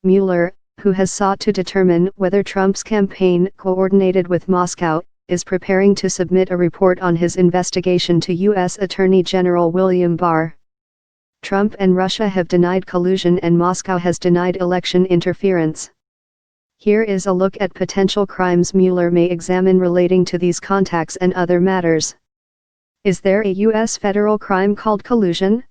Mueller, who has sought to determine whether Trump's campaign coordinated with Moscow, is preparing to submit a report on his investigation to U.S. Attorney General William Barr. Trump and Russia have denied collusion and Moscow has denied election interference. Here is a look at potential crimes Mueller may examine relating to these contacts and other matters. Is there a U.S. federal crime called collusion?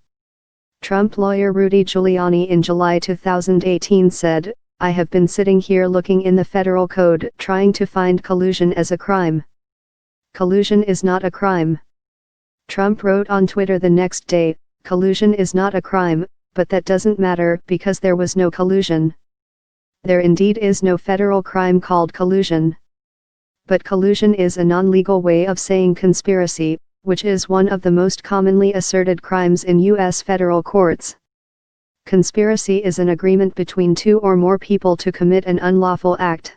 Trump lawyer Rudy Giuliani in July 2018 said, "I have been sitting here looking in the federal code trying to find collusion as a crime. Collusion is not a crime." Trump wrote on Twitter the next day, "Collusion is not a crime, but that doesn't matter because there was no collusion. There indeed is no federal crime called collusion. But collusion is a non-legal way of saying conspiracy, which is one of the most commonly asserted crimes in U.S. federal courts. Conspiracy is an agreement between two or more people to commit an unlawful act.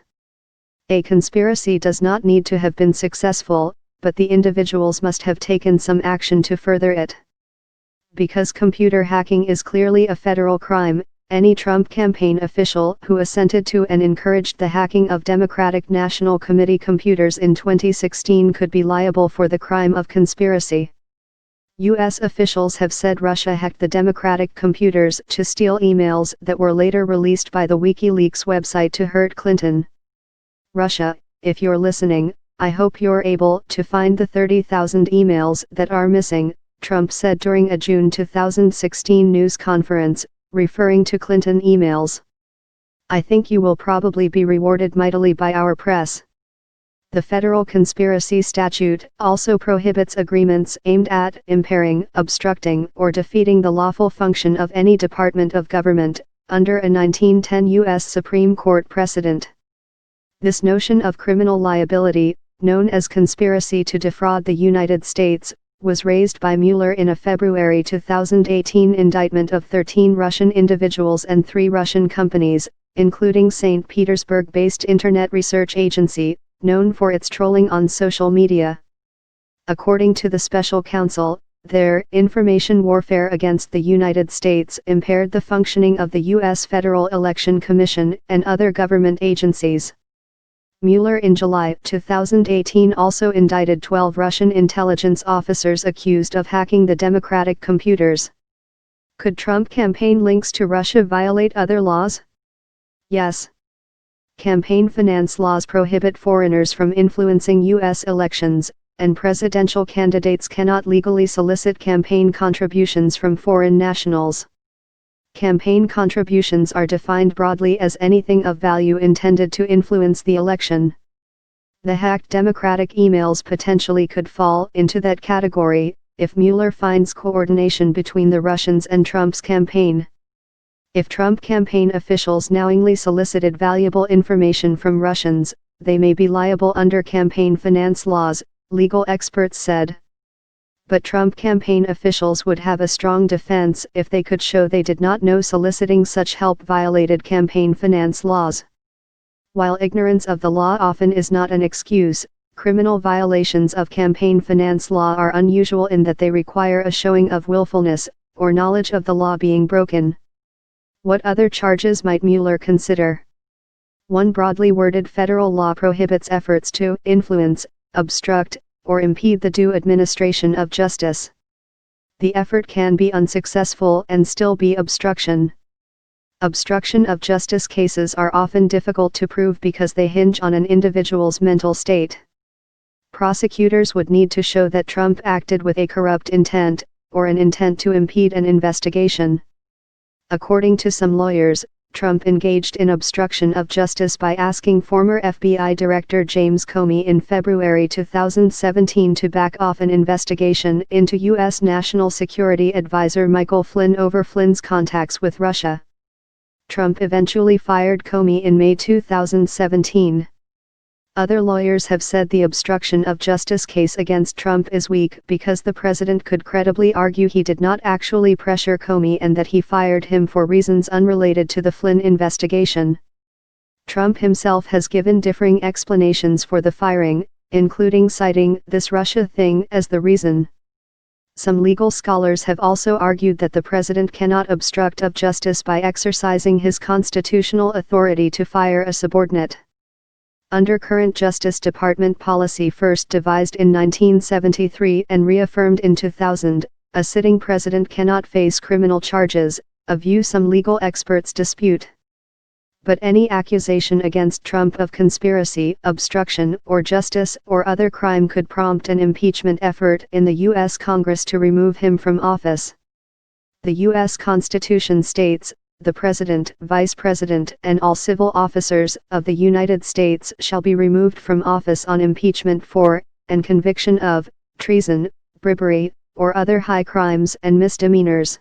A conspiracy does not need to have been successful, but the individuals must have taken some action to further it. Because computer hacking is clearly a federal crime, any Trump campaign official who assented to and encouraged the hacking of Democratic National Committee computers in 2016 could be liable for the crime of conspiracy. U.S. officials have said Russia hacked the Democratic computers to steal emails that were later released by the WikiLeaks website to hurt Clinton. Russia, if you're listening, I hope you're able to find the 30,000 emails that are missing, Trump said during a June 2016 news conference, referring to Clinton emails. "I think you will probably be rewarded mightily by our press." The federal conspiracy statute also prohibits agreements aimed at impairing, obstructing, or defeating the lawful function of any department of government, under a 1910 U.S. Supreme Court precedent. This notion of criminal liability, known as conspiracy to defraud the United States, was raised by Mueller in a February 2018 indictment of 13 Russian individuals and 3 Russian companies, including St. Petersburg-based Internet Research Agency, known for its trolling on social media. According to the special counsel, their information warfare against the United States impaired the functioning of the U.S. Federal Election Commission and other government agencies. Mueller in July 2018 also indicted 12 Russian intelligence officers accused of hacking the Democratic computers. Could Trump campaign links to Russia violate other laws? Yes. Campaign finance laws prohibit foreigners from influencing U.S. elections, and presidential candidates cannot legally solicit campaign contributions from foreign nationals. Campaign contributions are defined broadly as anything of value intended to influence the election. The hacked Democratic emails potentially could fall into that category, if Mueller finds coordination between the Russians and Trump's campaign. If Trump campaign officials knowingly solicited valuable information from Russians, they may be liable under campaign finance laws, legal experts said. But Trump campaign officials would have a strong defense if they could show they did not know soliciting such help violated campaign finance laws. While ignorance of the law often is not an excuse, criminal violations of campaign finance law are unusual in that they require a showing of willfulness, or knowledge of the law being broken. What other charges might Mueller consider? One broadly worded federal law prohibits efforts to influence, obstruct, or impede the due administration of justice. The effort can be unsuccessful and still be obstruction. Obstruction of justice cases are often difficult to prove because they hinge on an individual's mental state. Prosecutors would need to show that Trump acted with a corrupt intent, or an intent to impede an investigation. According to some lawyers, Trump engaged in obstruction of justice by asking former FBI Director James Comey in February 2017 to back off an investigation into U.S. National Security Advisor Michael Flynn over Flynn's contacts with Russia. Trump eventually fired Comey in May 2017. Other lawyers have said the obstruction of justice case against Trump is weak because the president could credibly argue he did not actually pressure Comey and that he fired him for reasons unrelated to the Flynn investigation. Trump himself has given differing explanations for the firing, including citing "this Russia thing" as the reason. Some legal scholars have also argued that the president cannot obstruct of justice by exercising his constitutional authority to fire a subordinate. Under current Justice Department policy first devised in 1973 and reaffirmed in 2000, a sitting president cannot face criminal charges, a view some legal experts dispute. But any accusation against Trump of conspiracy, obstruction, or justice or other crime could prompt an impeachment effort in the U.S. Congress to remove him from office. The U.S. Constitution states, "The President, Vice President, and all civil officers of the United States shall be removed from office on impeachment for, and conviction of, treason, bribery, or other high crimes and misdemeanors."